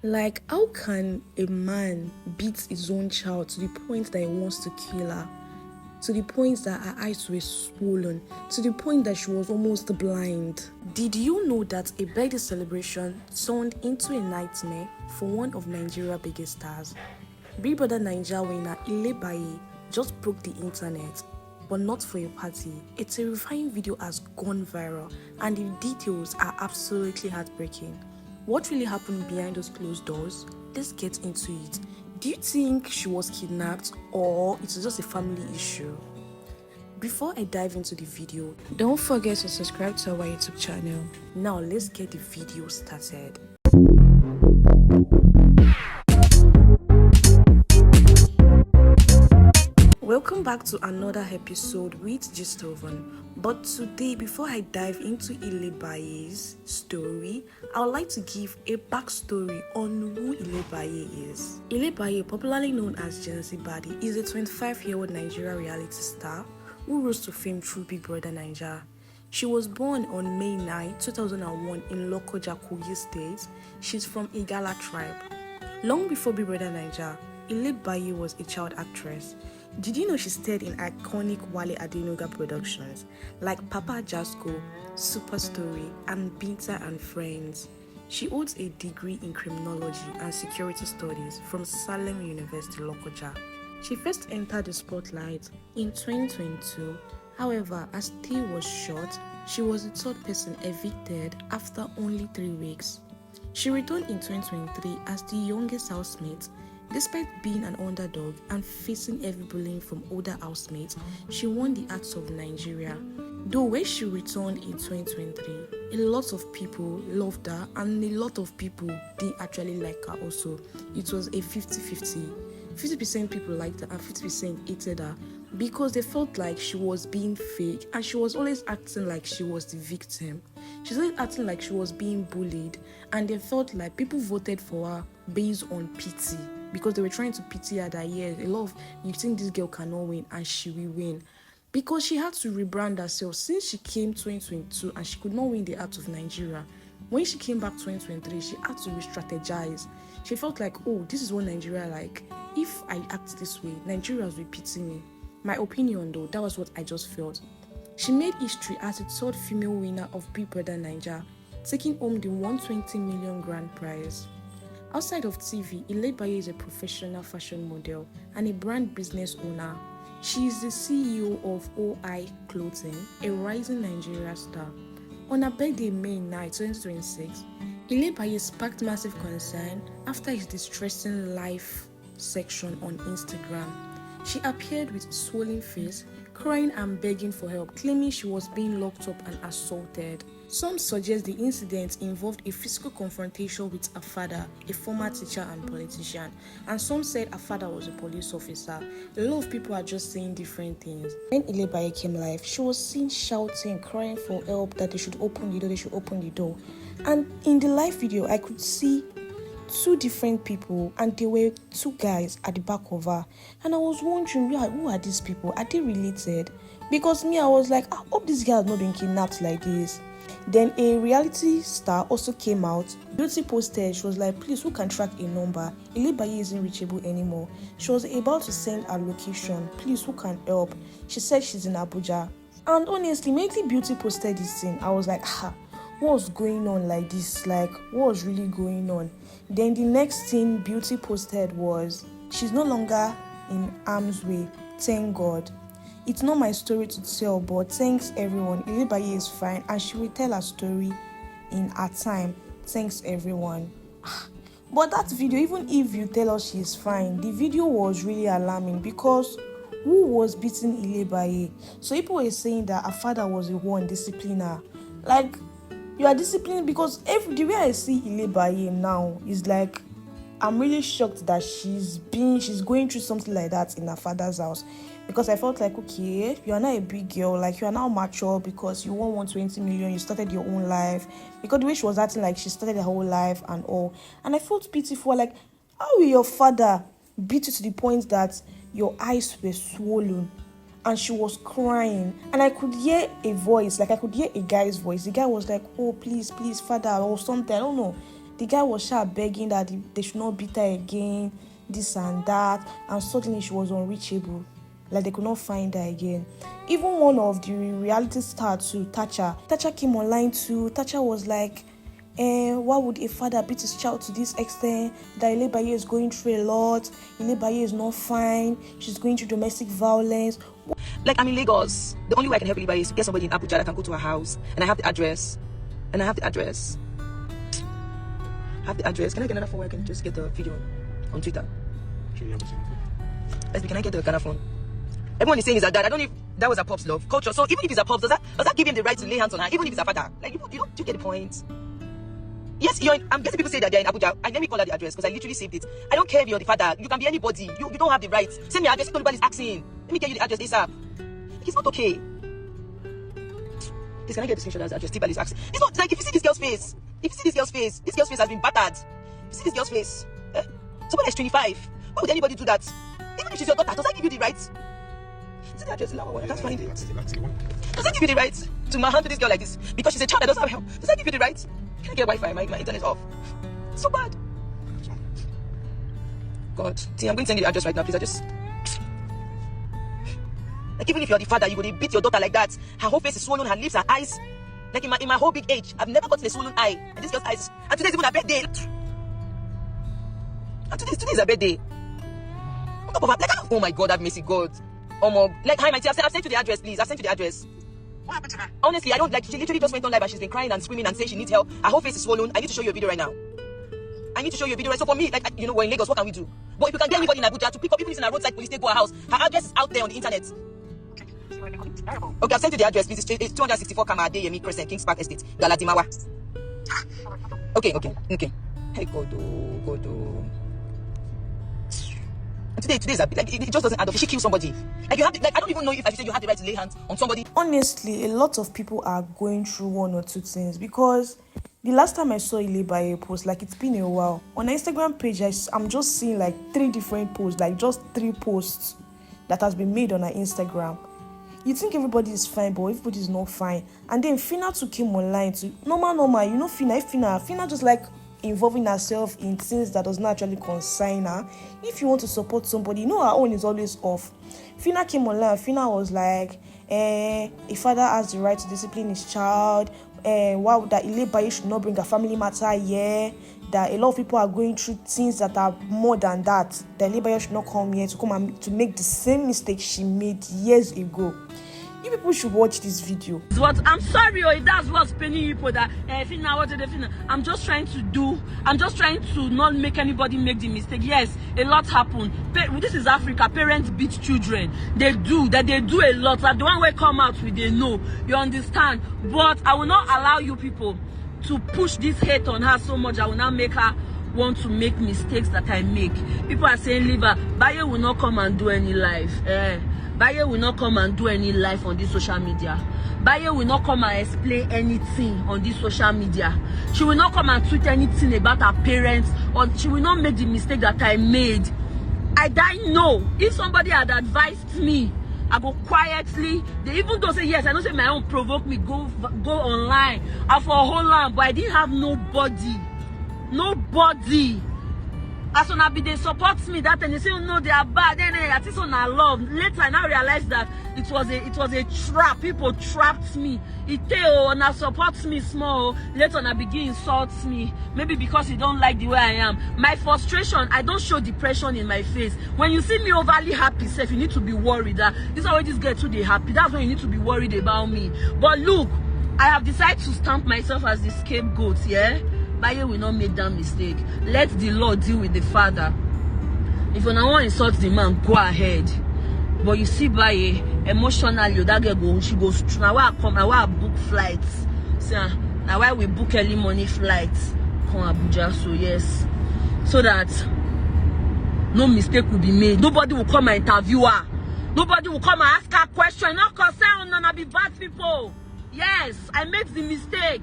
Like, how can a man beat his own child to the point that he wants to kill her? To the point that her eyes were swollen, to the point that she was almost blind. Did you know that a birthday celebration turned into a nightmare for one of Nigeria's biggest stars? BBNaija winner Ilebaye just broke the internet, but not for a party. A terrifying video has gone viral, and the details are absolutely heartbreaking. What really happened behind those closed doors? Let's get into it. Do you think she was kidnapped or it was just a family issue? Before I dive into the video, don't forget to subscribe to our YouTube channel. Now let's get the video started. Welcome back to another episode with Gistoven. But today, before I dive into Ilebaye's story, I would like to give a backstory on who Ilebaye is. Ilebaye, popularly known as Gen Body, is a 25-year-old Nigerian reality star who rose to fame through BBNaija. She was born on May 9, 2001 in Lokoja, Kogi State. She's from Igala tribe. Long before BBNaija, Ilebaye was a child actress. Did you know she starred in iconic Wale Adenuga productions like Papa Jasko, Super Story, and Binta and Friends? She holds a degree in criminology and security studies from Salem University, Lokoja. She first entered the spotlight in 2022. However, as stay was short, she was the third person evicted after only 3 weeks. She returned in 2023 as the youngest housemate. Despite being an underdog and facing heavy bullying from older housemates, she won the hearts of Nigeria. Though when she returned in 2023, a lot of people loved her and a lot of people didn't actually like her also. It was a 50-50. 50% people liked her and 50% hated her because they felt like she was being fake and she was always acting like she was the victim. She was always acting like she was being bullied, and they felt like people voted for her based on pity because they were trying to pity her that, yeah, a lot of you think this girl cannot win and she will win. Because she had to rebrand herself since she came 2022 and she could not win the heart of Nigeria. When she came back 2023, she had to re-strategize. She felt like, oh, this is what Nigeria like. If I act this way, Nigerians will pity me. My opinion though, that was what I just felt. She made history as the third female winner of BBNaija, taking home the 120 million grand prize. Outside of TV, Ilebaye is a professional fashion model and a brand business owner. She is the CEO of OI Clothing, a rising Nigeria star. On her birthday, May 9, 2026, Ilebaye sparked massive concern after his distressing life section on Instagram. She appeared with swollen face, crying and begging for help, claiming she was being locked up and assaulted. Some suggest the incident involved a physical confrontation with her father, a former teacher and politician, and some said her father was a police officer. A lot of people are just saying different things. When Ilebaye came live, she was seen shouting, crying for help, that they should open the door, And in the live video, I could see 2 different people, and there were 2 guys at the back of her, and I was wondering, who are these people? Are they related? Because I was like, I hope this girl has not been kidnapped like this. Then a reality star also came out. Beauty posted, she was like, please, who can track a number? Ilebaye isn't reachable anymore. She was about to send her location. Please, who can help? She said she's in Abuja. And honestly, immediately Beauty posted this thing, I was like, what's going on like this? Like, what's really going on? Then the next thing Beauty posted was, she's no longer in harm's way, thank God. It's not my story to tell, but thanks everyone. Ilebaye is fine and she will tell her story in her time. Thanks everyone. But that video, even if you tell us she's fine, the video was really alarming because who was beating Ilebaye? So people were saying that her father was the one disciplining her. Like, you are disciplined because the way I see Ilebaye now is like, I'm really shocked that she's going through something like that in her father's house. Because I felt like, okay, you are not a big girl, like you are now mature because you won 120 million, you started your own life. Because the way she was acting, like she started her whole life and all. And I felt pitiful, like, how will your father beat you to the point that your eyes were swollen? And she was crying, and I could hear a voice, like I could hear a guy's voice. The guy was like, oh, please, father, or something, I don't know. The guy was begging that they should not beat her again, this and that, and suddenly she was unreachable. Like they could not find her again. Even one of the reality stars too, Tacha came online too. Tacha was like, why would a father beat his child to this extent? That Ilebaye is going through a lot. Ilebaye is not fine. She's going through domestic violence. Like, I'm in Lagos. The only way I can help Ilebaye is to get somebody in Abuja that can go to her house. And I have the address. Can I get another phone where I can just get the video on Twitter? Can I get the Ghana phone? Everyone is saying is her dad. I don't know if that was a pop's love culture. So even if it's a pop's, does that give him the right to lay hands on her? Even if it's a father, like you get the point. Yes, I'm guessing people say that they're in Abuja. And let me call her the address because I literally saved it. I don't care if you're the father. You can be anybody. You don't have the right. Send me address. Nobody's asking. Let me get you the address ASAP. It's not okay. Please, can I get the screenshot as address? Tibal is asking. It's not like if you see this girl's face. This girl's face has been battered. You see this girl's face. Somebody is 25. Why would anybody do that? Even if she's your daughter, does that give you the right? See the address in I can't find it. Does that give you the right to handle this girl like this? Because she's a child that doesn't have help. Does that give you the right? Can I get Wi-Fi? My internet's off. It's so bad. God. See, I'm going to send you the address right now, please. Like, even if you're the father, you would beat your daughter like that. Her whole face is swollen, her lips, her eyes. Like, in my whole big age, I've never gotten a swollen eye. And this girl's eyes. And today's even her birthday. And today is her birthday. On top of her, like, oh my God, have mercy, God. Like, hi, my dear, I've sent you the address, please. I've sent you the address. What happened to her? Honestly, I don't like. She literally just went on live and she's been crying and screaming and saying she needs help. Her whole face is swollen. I need to show you a video right now. So for me, like, we're in Lagos. What can we do? But if you can get anybody in Abuja to pick up, even if it's in a roadside police, they go her house. Her address is out there on the internet. Okay, I've sent you the address. Please, it's 264 Kama Adeyemi Crescent, Kings Park Estate, Galadimawa. Okay. Hey, God. And today's a bit like it just doesn't add up. She killed somebody. Like you have I don't even know if I said you have the right to lay hands on somebody. Honestly, a lot of people are going through one or two things because the last time I saw Ilebaye post, like it's been a while. On her Instagram page, I'm just seeing like 3 different posts, like just 3 posts that has been made on her Instagram. You think everybody is fine, but everybody is not fine. And then Fina too came online to normal. You know Fina just like involving herself in things that does not actually concern her. If you want to support somebody, her own is always off. Fina came online. Fina was like, a father has the right to discipline his child. Why would that Ilebaye should not bring a family matter here? That a lot of people are going through things that are more than that. That Ilebaye should not come here to make the same mistake she made years ago. You people should watch this video. I'm sorry, that's what's paining people. That I'm just trying to not make anybody make the mistake. Yes, a lot happened. This is Africa. Parents beat children. They do a lot. Like the one way come out with they know. You understand? But I will not allow you people to push this hate on her so much. I will not make her want to make mistakes that I make. People are saying, leave her. Baye will not come and do any life. Baye will not come and do any life on this social media. Baye will not come and explain anything on this social media. She will not come and tweet anything about her parents, or she will not make the mistake that I made. I know if somebody had advised me, I go quietly. They even though say yes, I don't say my own provoke me, go online. I for a whole land, but I didn't have nobody. As soon as they support me, that and they say, oh, no, they are bad. Then I think on I love. Later, I now realized that it was a trap. People trapped me. And I support me small. Later on, I begin insults me. Maybe because you don't like the way I am. My frustration, I don't show depression in my face. When you see me overly happy, self, you need to be worried. This is how this get too happy. That's when you need to be worried about me. But look, I have decided to stamp myself as the scapegoat. Yeah. Baye will not make that mistake. Let the Lord deal with the father. If you don't want to insult the man, go ahead. But you see, Baye, emotionally, that girl she goes. Now I come, now I book flights. See, now why we book early morning flights? Come Abuja, so yes, so that no mistake will be made. Nobody will come and interview her. Nobody will come and ask her question. No concern, none of the bad people. Yes, I made the mistake.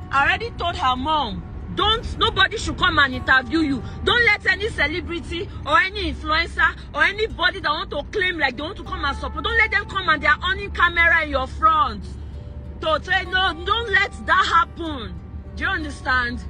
I already told her mom, nobody should come and interview you. Don't let any celebrity or any influencer or anybody that want to claim like they want to come and support, don't let them come and they are on camera in your front. So say no, don't let that happen. Do you understand?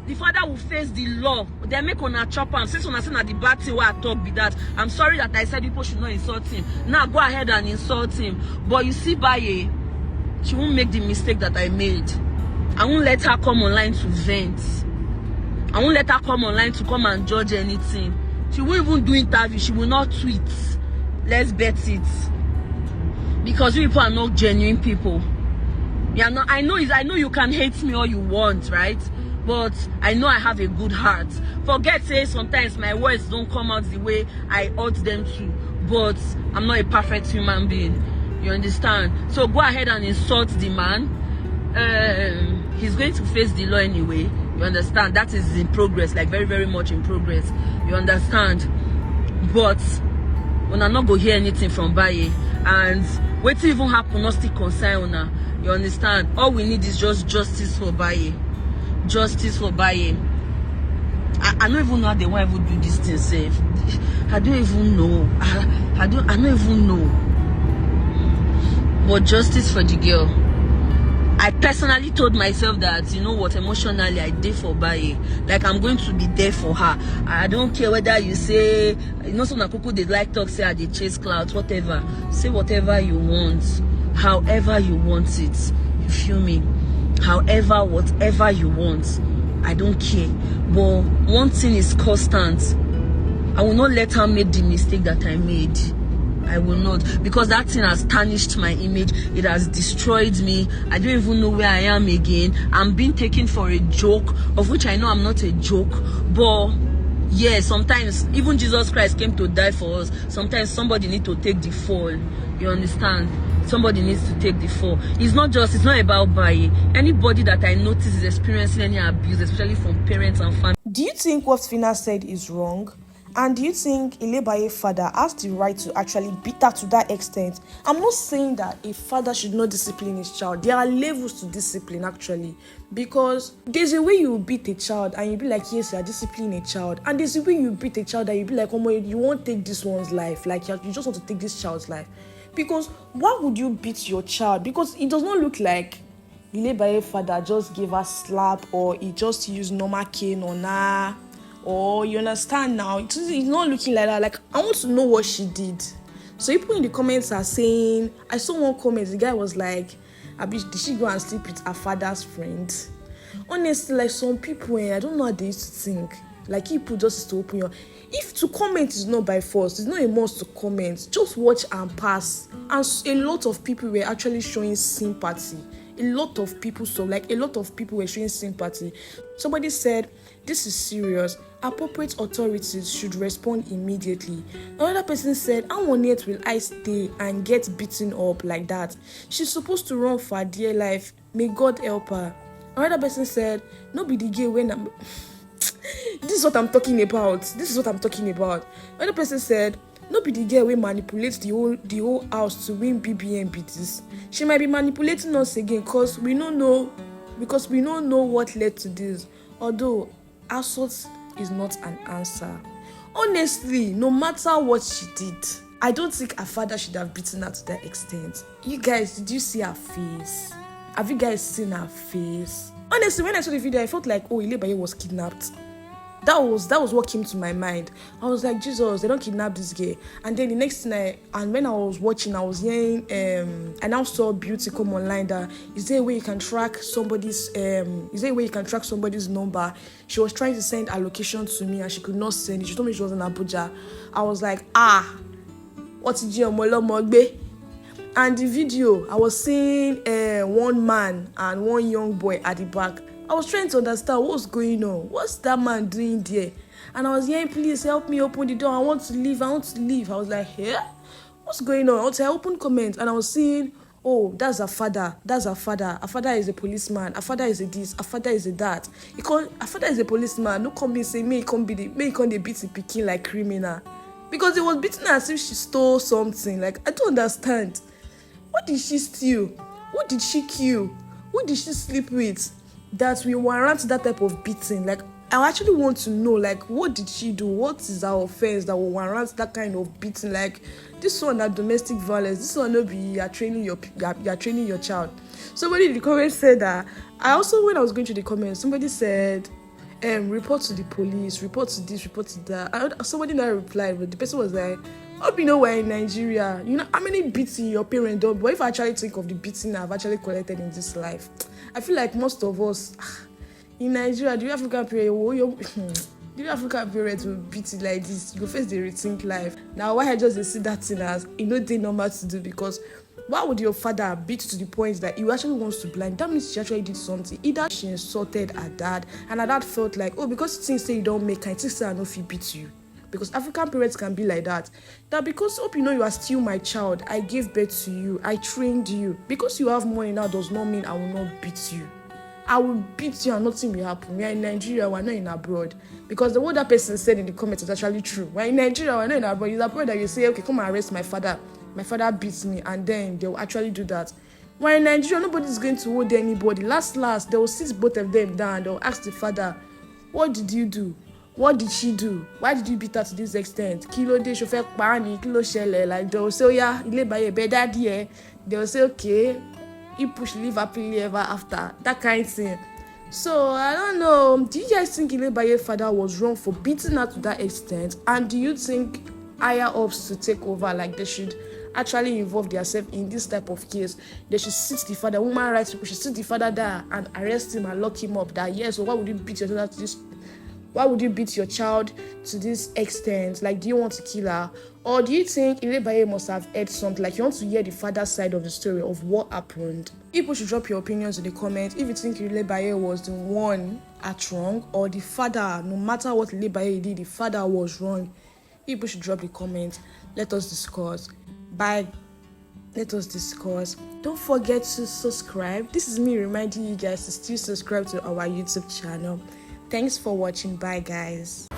the father will face the law. They make on a chop am. Since una say na the bad thing where I talk be that, I'm sorry that I said people should not insult him. Now go ahead and insult him. But you see, Baye, she won't make the mistake that I made. I won't let her come online to vent. I won't let her come online to come and judge anything. She won't even do interview. She will not tweet. Let's bet it. Because you people are not genuine people. Yeah, no, I know you can hate me all you want, right? But I know I have a good heart. Forget say sometimes my words don't come out the way I ought them to. But I'm not a perfect human being. You understand? So go ahead and insult the man. He's going to face the law anyway. You understand? That is in progress, like very, very much in progress. You understand? But when I not go hear anything from Baye, and what even happen not still concern una. You understand? All we need is just justice for Baye. Justice for Baye. I don't even know how they want to do this thing safe. I don't even know. I don't even know. But justice for the girl. I personally told myself that, you know what, emotionally I did for Baye. Like I'm going to be there for her. I don't care whether you say, you know, some people they like talk, say they chase clouds, whatever. Say whatever you want, however you want it. You feel me? However, whatever you want. I don't care. But one thing is constant. I will not let her make the mistake that I made. I will not, because that thing has tarnished my image. It has destroyed me. I don't even know where I am again. I'm being taken for a joke, of which I know I'm not a joke. But yeah, sometimes even Jesus Christ came to die for us. Sometimes somebody needs to take the fall. You understand? Somebody needs to take the fall. It's not about Baye. Anybody that I notice is experiencing any abuse, especially from parents and family. Do you think what Fina said is wrong? And do you think Ilebaye's father has the right to actually beat her to that extent? I'm not saying that a father should not discipline his child. There are levels to discipline actually. Because there's a way you beat a child and you be like, yes, you are disciplining a child. And there's a way you beat a child and you be like, oh my, you won't take this one's life. Like you just want to take this child's life. Because why would you beat your child? Because it does not look like Ilebaye's father just gave her slap or he just used normal cane on her. Or you understand now, it's not looking like that. Like, I want to know what she did. So people in the comments are saying, I saw one comment, the guy was like, did she go and sleep with her father's friend? Honestly, like some people, I don't know how they used to think. Like people just to open your, if to comment is not by force, it's not a must to comment. Just watch and pass. And a lot of people were actually showing sympathy. A lot of people were showing sympathy. Somebody said, this is serious. Appropriate authorities should respond immediately. Another person said, how on earth will I stay and get beaten up like that? She's supposed to run for her dear life. May God help her. Another person said, no be the gay when I'm... This is what I'm talking about. Another person said, no be the girl wey manipulates the whole house to win BBN beats. She might be manipulating us again because we don't know what led to this. Although assault is not an answer. Honestly, no matter what she did, I don't think her father should have beaten her to that extent. You guys, did you see her face? Have you guys seen her face? Honestly, when I saw the video, I felt like, oh, Ilebaye was kidnapped. That was what came to my mind. I was like, Jesus, they don't kidnap this girl. And then the next thing when I was watching, I was hearing, I now saw Beauty come online that is there a way you can track somebody's number? She was trying to send a location to me and she could not send it. She told me she was in Abuja. I was like, what's it? And the video, I was seeing one man and one young boy at the back. I was trying to understand what's going on. What's that man doing there? And I was hearing, please help me open the door. I want to leave. I was like, yeah? What's going on? I opened comments and I was seeing, oh, that's her father. Her father is a policeman. Her father is a this. Her father is a that. Her father is a policeman. No come and say, may he come beat the pikin like criminal. Because it was beaten as if she stole something. Like, I don't understand. What did she steal? What did she kill? Who did she sleep with? That we warrant that type of beating. Like, I actually want to know, like, what did she do? What is her offense that will warrant that kind of beating? Like, this one, that domestic violence. This one, no be you're training your child. Somebody in the comments said that. When I was going to the comments, somebody said, report to the police, report to this, report to that. Somebody now replied, but the person was like, hope you know we're in Nigeria. You know how many beating your parents don't. But if I actually think of the beating I've actually collected in this life, I feel like most of us in Nigeria, the African parents will beat it like this. You go face the rethink life. Now why I just see that thing as they normal to do, because why would your father beat to the point that he actually wants to blind? That means she actually did something. Either she insulted her dad, and her dad felt like, oh, because things say you don't make, I think say I know if he beat you. Because African parents can be like that. That because hope you are still my child, I gave birth to you, I trained you. Because you have money now does not mean I will not beat you. I will beat you and nothing will happen. We are in Nigeria, we're not in abroad. Because the word that person said in the comments is actually true. We're in Nigeria, we're not in abroad. It's abroad that you say, okay, come and arrest my father. My father beats me, and then they'll actually do that. We're in Nigeria, nobody's going to hold anybody. Last, they will sit both of them down. They'll ask the father, what did you do? What did she do? Why did you beat her to this extent? Kilo de chauffeur pani, kilo shele. Like they'll say, oh yeah, Ilebaye be daddy. They'll say, okay, he push live happily ever after. That kind of thing. So I don't know. Do you guys think Ilebaye's father was wrong for beating her to that extent? And do you think higher ups to take over, like they should actually involve themselves in this type of case? They should sit the father, woman rights people should sit the father there and arrest him and lock him up. That yes, so why would you beat your daughter to this? Why would you beat your child to this extent? Like, do you want to kill her? Or do you think Ilebaye must have heard something? Like, you want to hear the father's side of the story of what happened? People should drop your opinions in the comments. If you think Ilebaye was the one at wrong, or the father, no matter what Ilebaye did, the father was wrong, people should drop the comments. Let us discuss. Bye. Let us discuss. Don't forget to subscribe. This is me reminding you guys to still subscribe to our YouTube channel. Thanks for watching. Bye, guys.